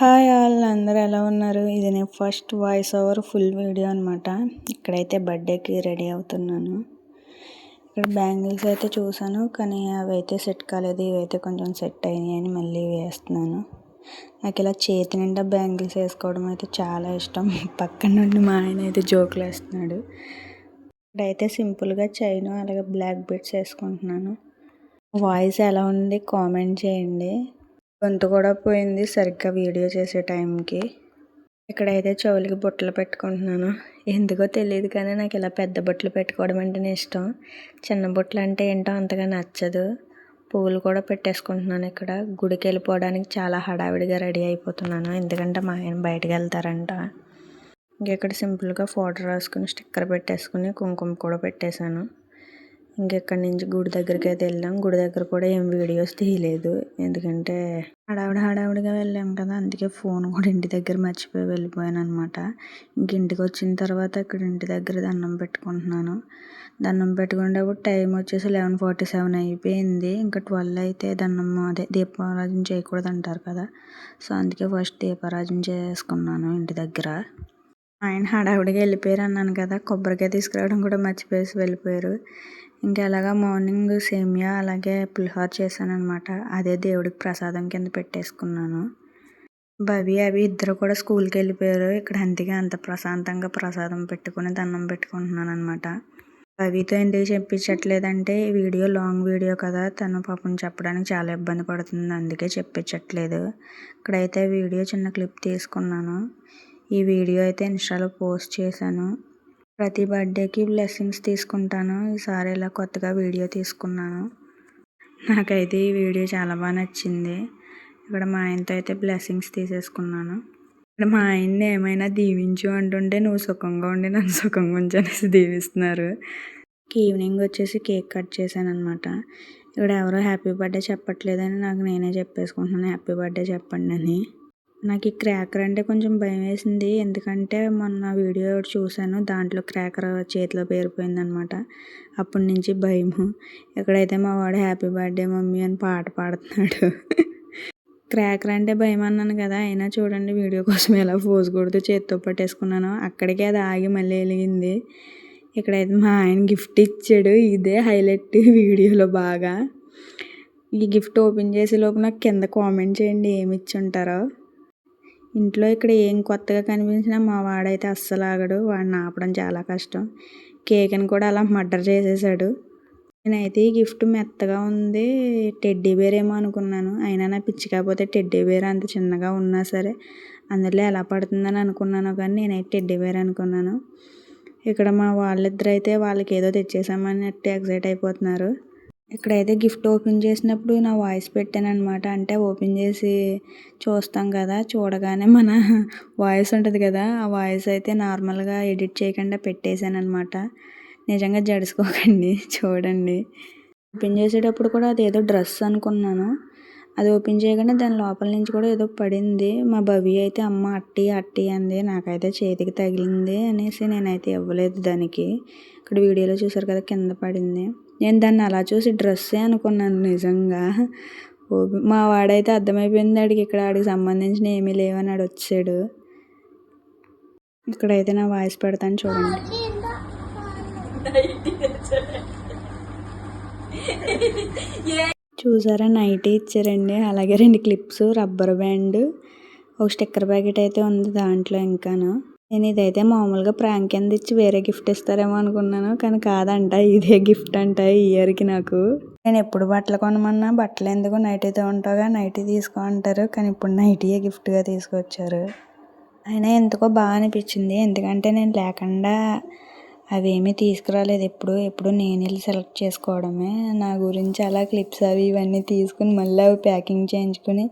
Hi all, అందరూ ఎలా ఉన్నారు? ఇది నేను first voice over full video అనమాట. ఇక్కడైతే బర్త్డేకి రెడీ అవుతున్నాను. ఇక్కడ బ్యాంగిల్స్ అయితే చూసాను, కానీ అవి అయితే సెట్ కాలేదు. ఇవైతే కొంచెం సెట్ అయినాయి అని మళ్ళీ వేస్తున్నాను. నాకు ఇలా చేతి నిండా బ్యాంగిల్స్ వేసుకోవడం అయితే చాలా ఇష్టం. పక్కన నుండి మా ఆయన అయితే జోకులు వేస్తున్నాడు. ఇక్కడైతే సింపుల్గా చైన్ అలాగే బ్లాక్ బీడ్స్ వేసుకుంటున్నాను. వాయిస్ ఎలా ఉంది కామెంట్ చేయండి. గొంతు కూడా పోయింది సరిగ్గా వీడియో చేసే టైంకి. ఇక్కడైతే చెవులకి బుట్టలు పెట్టుకుంటున్నాను. ఎందుకో తెలియదు కానీ నాకు ఇలా పెద్ద బుట్టలు పెట్టుకోవడం అంటేనే ఇష్టం. చిన్న బుట్టలు అంటే ఏంటో అంతగా నచ్చదు. పువ్వులు కూడా పెట్టేసుకుంటున్నాను. ఇక్కడ గుడికి వెళ్ళిపోవడానికి చాలా హడావిడిగా రెడీ అయిపోతున్నాను, ఎందుకంటే మా ఆయన బయటకు వెళ్తారంట. ఇక్కడ సింపుల్గా ఫోటో రాసుకుని స్టిక్కర్ పెట్టేసుకుని కుంకుమ కూడా పెట్టేశాను. ఇంకెక్కడి నుంచి గుడి దగ్గరికి అయితే వెళ్ళాం. గుడి దగ్గర కూడా ఏం వీడియోస్ తీయలేదు, ఎందుకంటే హడావిడిగా వెళ్ళాం కదా. అందుకే ఫోన్ కూడా ఇంటి దగ్గర మర్చిపోయి వెళ్ళిపోయాను అనమాట. ఇంటికి వచ్చిన తర్వాత ఇక్కడ ఇంటి దగ్గర దండం పెట్టుకుంటున్నాను. దండం పెట్టుకునేటప్పుడు టైం వచ్చేసి 11:47 అయిపోయింది. ఇంకా 12 అయితే దీపారాజన చేయకూడదు అంటారు కదా. సో అందుకే ఫస్ట్ దీపారాజన చేసుకున్నాను ఇంటి దగ్గర. ఆయన హడావిడిగా వెళ్ళిపోయారు అన్నాను కదా, కొబ్బరికాయ తీసుకురావడం కూడా మర్చిపోయేసి వెళ్ళిపోయారు. ఇంకా అలాగా మార్నింగ్ సేమియా అలాగే పులిహోర చేశాను అనమాట. అదే దేవుడికి ప్రసాదం కింద పెట్టేసుకున్నాను. భవి అవి ఇద్దరు కూడా స్కూల్కి వెళ్ళిపోయారు. ఇక్కడ అందుకే అంత ప్రశాంతంగా ప్రసాదం పెట్టుకుని దండం పెట్టుకుంటున్నాను అనమాట. భవితో ఎందుకు చెప్పించట్లేదంటే వీడియో లాంగ్ వీడియో కదా, తను పాపం చెప్పడానికి చాలా ఇబ్బంది పడుతుంది, అందుకే చెప్పించట్లేదు. ఇక్కడైతే వీడియో చిన్న క్లిప్ తీసుకున్నాను. ఈ వీడియో అయితే ఇన్స్టాలో పోస్ట్ చేశాను. ప్రతి బర్త్డేకి బ్లెస్సింగ్స్ తీసుకుంటాను. ఈసారి ఇలా కొత్తగా వీడియో తీసుకున్నాను. నాకైతే ఈ వీడియో చాలా బాగా నచ్చింది. ఇక్కడ మా ఆయనతో అయితే బ్లెస్సింగ్స్ తీసేసుకున్నాను. ఇక్కడ మా ఆయన్ని ఏమైనా దీవించు అంటుంటే నువ్వు సుఖంగా ఉండి నన్ను సుఖంగా ఉంచు అనేసి దీవిస్తున్నారు. ఈవినింగ్ వచ్చేసి కేక్ కట్ చేశాను అనమాట. ఇక్కడ ఎవరో హ్యాపీ బర్త్డే చెప్పట్లేదని నాకు నేనే చెప్పేసుకుంటున్నాను, హ్యాపీ బర్త్డే చెప్పండి అని. నాకు ఈ క్రాకర్ అంటే కొంచెం భయం వేసింది, ఎందుకంటే మొన్న వీడియో చూశాను, దాంట్లో క్రాకర్ చేతిలో పేరిపోయిందనమాట. అప్పటి నుంచి భయము. ఎక్కడైతే మా వాడు హ్యాపీ బర్త్డే మమ్మీ అని పాట పాడుతున్నాడు. క్రాకర్ అంటే భయం అన్నాను కదా, అయినా చూడండి వీడియో కోసం ఎలా ఫోజ్ కొడుతూ చేతితో పట్టేసుకున్నాను. అక్కడికే అది ఆగి మళ్ళీ వెలిగింది. ఇక్కడైతే మా ఆయన గిఫ్ట్ ఇచ్చాడు, ఇదే హైలైట్ వీడియోలో బాగా. ఈ గిఫ్ట్ ఓపెన్ చేసే లోపు నాకు కింద కామెంట్ చేయండి ఏమి ఇచ్చి ఉంటారో. ఇంట్లో ఇక్కడ ఏం కొత్తగా కనిపించినా మా వాడైతే అస్సలు ఆగడు, వాడిని ఆపడం చాలా కష్టం. కేక్ని కూడా అలా మర్డర్ చేసేసాడు. నేనైతే ఈ గిఫ్ట్ మెత్తగా ఉంది, టెడ్డీ బేర్ ఏమో అనుకున్నాను. అయినా నా పిచ్చి కాకపోతే టెడ్డీ బేర్ అంత చిన్నగా ఉన్నా సరే అందులో ఎలా పడుతుందని అనుకున్నాను, కానీ నేనైతే టెడ్డీ బేర్ అనుకున్నాను. ఇక్కడ మా వాళ్ళిద్దరు అయితే వాళ్ళకి ఏదో తెచ్చేసామన్నట్టు ఎక్సైట్ అయిపోతున్నారు. ఇక్కడైతే గిఫ్ట్ ఓపెన్ చేసినప్పుడు నా వాయిస్ పెట్టాను అనమాట. అంటే ఓపెన్ చేసి చూస్తాం కదా, చూడగానే మన వాయిస్ ఉంటుంది కదా, ఆ వాయిస్ అయితే నార్మల్గా ఎడిట్ చేయకుండా పెట్టేశాను అనమాట. నిజంగా జడుసుకోకండి, చూడండి. ఓపెన్ చేసేటప్పుడు కూడా అదేదో డ్రెస్ అనుకున్నాను. అది ఓపెన్ చేయగానే దాని లోపల నుంచి కూడా ఏదో పడింది. మా భవి అయితే అమ్మ అట్టి అంది, నాకైతే చేతికి తగిలింది అనేసి నేనైతే ఇవ్వలేదు దానికి. ఇక్కడ వీడియోలో చూసారు కదా కింద పడింది. నేను దాన్ని అలా చూసి డ్రెస్సే అనుకున్నాను నిజంగా. మా వాడైతే అర్థమైపోయింది ఆడికి, ఇక్కడ ఆడికి సంబంధించిన ఏమీ లేవని ఆడు వచ్చాడు. ఇక్కడైతే నా వాయిస్ పెడతాను చూడండి. చూసారా, నైటీ ఇచ్చారండి, అలాగే 2 క్లిప్స్, రబ్బర్ బ్యాండ్, ఒక స్టిక్కర్ ప్యాకెట్ అయితే ఉంది దాంట్లో. ఇంకాను నేను ఇదైతే మామూలుగా ప్రాంక్ కింద ఇచ్చి వేరే గిఫ్ట్ ఇస్తారేమో అనుకున్నాను, కానీ కాదంట, ఇదే గిఫ్ట్ అంట ఈ ఇయర్కి నాకు. నేను ఎప్పుడు బట్టలు కొనమన్నా బట్టలు ఎందుకు నైటీతో ఉంటాగా, నైటీ తీసుకో అంటారు, కానీ ఇప్పుడు నైటీయే గిఫ్ట్గా తీసుకొచ్చారు. అయినా ఎందుకో బాగా అనిపించింది, ఎందుకంటే నేను లేకుండా అవేమీ తీసుకురాలేదు. ఎప్పుడు నేను వెళ్ళి సెలెక్ట్ చేసుకోవడమే. నా గురించి అలా క్లిప్స్ అవి ఇవన్నీ తీసుకుని మళ్ళీ అవి ప్యాకింగ్ చేయించుకుని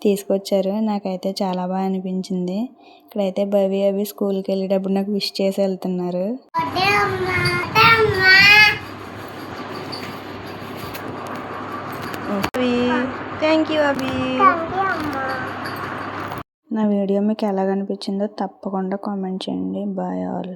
తీసుకొచ్చారు. నాకైతే చాలా బాగా అనిపించింది. ఇక్కడైతే భవి అవి స్కూల్కి వెళ్ళేటప్పుడు నాకు విష్ చేసి వెళ్తున్నారు. Thank you Abhi. నా వీడియో మీకు ఎలా అనిపించిందో తప్పకుండా కామెంట్ చేయండి. Bye all.